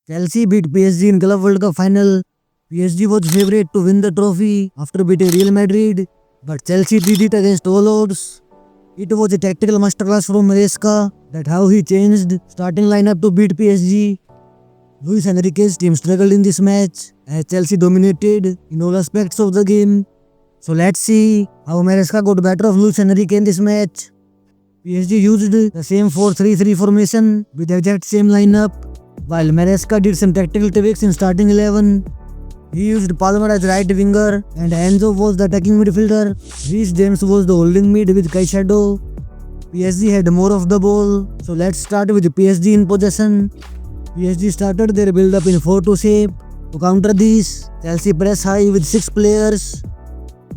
Chelsea beat PSG in Club World Cup final. PSG was favorite to win the trophy after beating Real Madrid, but Chelsea did it against all odds. It was a tactical masterclass from Maresca that how he changed starting lineup to beat PSG. Luis Enrique's team struggled in this match as Chelsea dominated in all aspects of the game. So let's see how Maresca got better of Luis Enrique in this match. PSG used the same 4-3-3 formation with the exact same lineup, while Maresca did some tactical tweaks in starting 11. He used Palmer as right winger and Enzo was the attacking midfielder. Reece James was the holding mid with Caicedo. PSG had more of the ball, so let's start with PSG in possession. PSG started their build-up in 4-2 shape. To counter this, Chelsea press high with 6 players.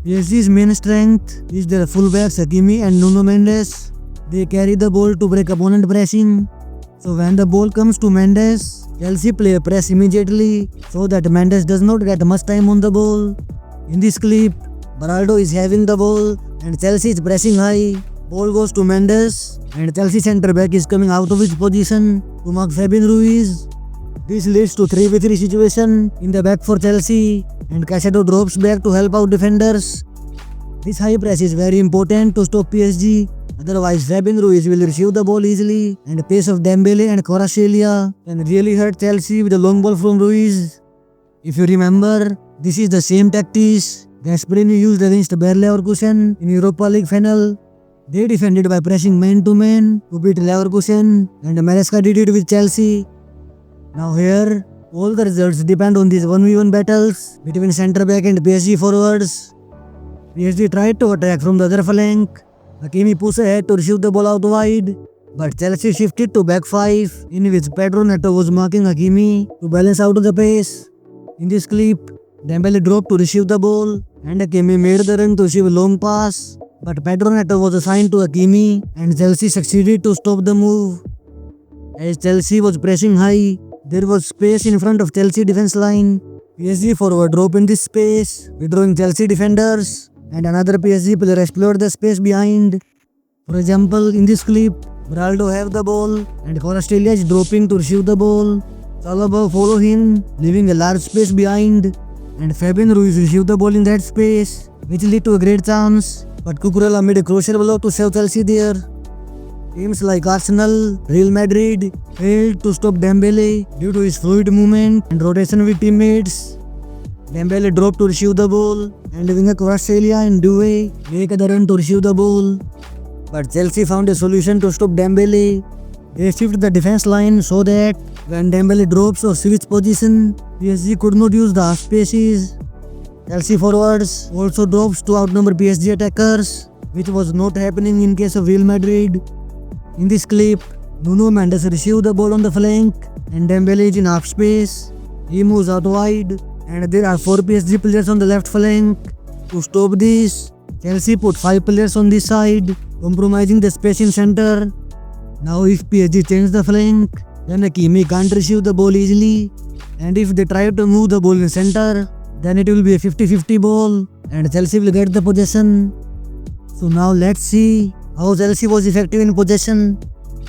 PSG's main strength is their fullbacks Hakimi and Nuno Mendes. They carry the ball to break opponent pressing. So when the ball comes to Mendes, Chelsea play a press immediately so that Mendes does not get much time on the ball. In this clip, Beraldo is having the ball and Chelsea is pressing high. Ball goes to Mendes and Chelsea centre back is coming out of his position to mark Fabian Ruiz. This leads to 3v3 situation in the back for Chelsea and Caicedo drops back to help out defenders. This high press is very important to stop PSG. Otherwise, Fabian Ruiz will receive the ball easily and the pace of Dembele and Kvaratskhelia can really hurt Chelsea with a long ball from Ruiz. If you remember, this is the same tactics Gasperini used against Bayer Leverkusen in Europa League final. They defended by pressing man-to-man to beat Leverkusen and Maresca did it with Chelsea. Now here, all the results depend on these 1v1 battles between centre-back and PSG forwards. PSG tried to attack from the other flank. Hakimi pushed ahead to receive the ball out wide, but Chelsea shifted to back 5, in which Pedro Neto was marking Hakimi to balance out the pace. In this clip, Dembele dropped to receive the ball and Hakimi made the run to receive a long pass, but Pedro Neto was assigned to Hakimi and Chelsea succeeded to stop the move. As Chelsea was pressing high, there was space in front of Chelsea defense line. PSG forward dropped in this space, withdrawing Chelsea defenders, and another PSG player explored the space behind. For example, in this clip, Beraldo have the ball and Kvaratskhelia is dropping to receive the ball. Chalobah follow him, leaving a large space behind, and Fabian Ruiz received the ball in that space, which led to a great chance, but Cucurella made a crucial blow to save Chelsea there. Teams like Arsenal, Real Madrid failed to stop Dembele due to his fluid movement and rotation with teammates. Dembele dropped to receive the ball and winger Kvaratskhelia and Doué make the run to receive the ball. But Chelsea found a solution to stop Dembele. They shifted the defense line so that when Dembele drops or switch position, PSG could not use the half spaces. Chelsea forwards also drops to outnumber PSG attackers, which was not happening in case of Real Madrid. In this clip, Nuno Mendes received the ball on the flank and Dembele is in half space. He moves out wide and there are 4 PSG players on the left flank. To stop this, Chelsea put 5 players on this side, compromising the space in center. Now if PSG change the flank, then Hakimi can't receive the ball easily, and if they try to move the ball in center, then it will be a 50-50 ball and Chelsea will get the possession. So now let's see how Chelsea was effective in possession.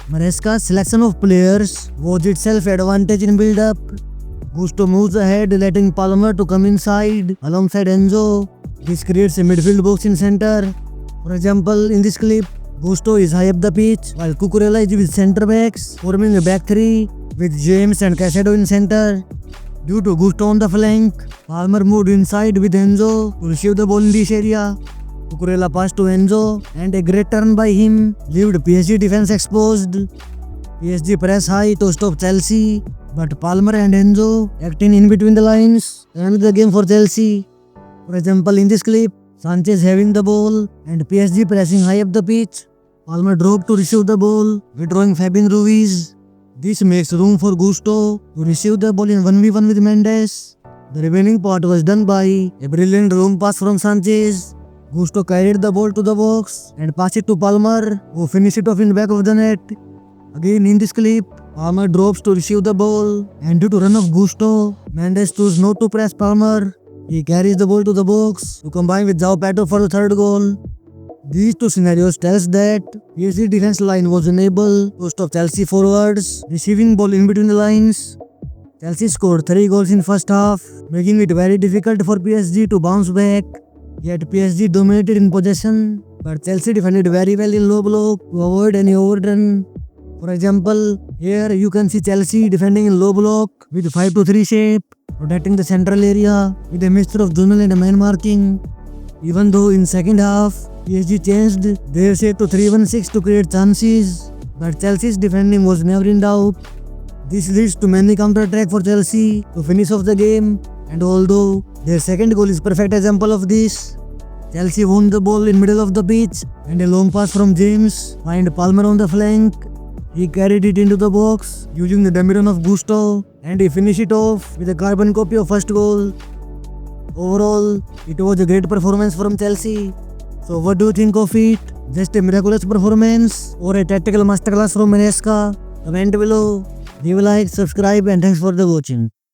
Maresca's selection of players was itself advantage in build-up. Gusto moves ahead, letting Palmer to come inside alongside Enzo. This creates a midfield box in center. For example, in this clip, Gusto is high up the pitch while Cucurella is with centre backs, forming a back 3 with James and Caicedo in center. Due to Gusto on the flank, Palmer moved inside with Enzo to receive the ball in this area. Cucurella passed to Enzo and a great turn by him left PSG defense exposed. PSG press high to stop Chelsea, but Palmer and Enzo acting in between the lines ended the game for Chelsea. For example, in this clip, Sanchez having the ball and PSG pressing high up the pitch. Palmer dropped to receive the ball, withdrawing Fabian Ruiz. This makes room for Gusto to receive the ball in 1v1 with Mendes. The remaining part was done by a brilliant long pass from Sanchez. Gusto carried the ball to the box and passed it to Palmer, who finished it off in the back of the net. Again in this clip, Palmer drops to receive the ball and due to run of Gusto, Mendes chose not to press Palmer. He carries the ball to the box to combine with João Pedro for the third goal. These two scenarios tells that PSG defense line was unable to stop Chelsea forwards receiving ball in between the lines. Chelsea scored 3 goals in first half, making it very difficult for PSG to bounce back. Yet PSG dominated in possession, but Chelsea defended very well in low block to avoid any overdone. For example, here you can see Chelsea defending in low block with 5-3 shape, protecting the central area with a mixture of zonal and man marking. Even though in second half, PSG changed their shape to 3-1-6 to create chances, but Chelsea's defending was never in doubt. This leads to many counter-attack for Chelsea to finish off the game, and although their second goal is perfect example of this, Chelsea won the ball in middle of the pitch and a long pass from James find Palmer on the flank. He carried it into the box using the Demiron of Gusto and he finished it off with a carbon copy of first goal. Overall, it was a great performance from Chelsea. So what do you think of it? Just a miraculous performance or a tactical masterclass from Maresca? Comment below. Leave a like, subscribe and thanks for the watching.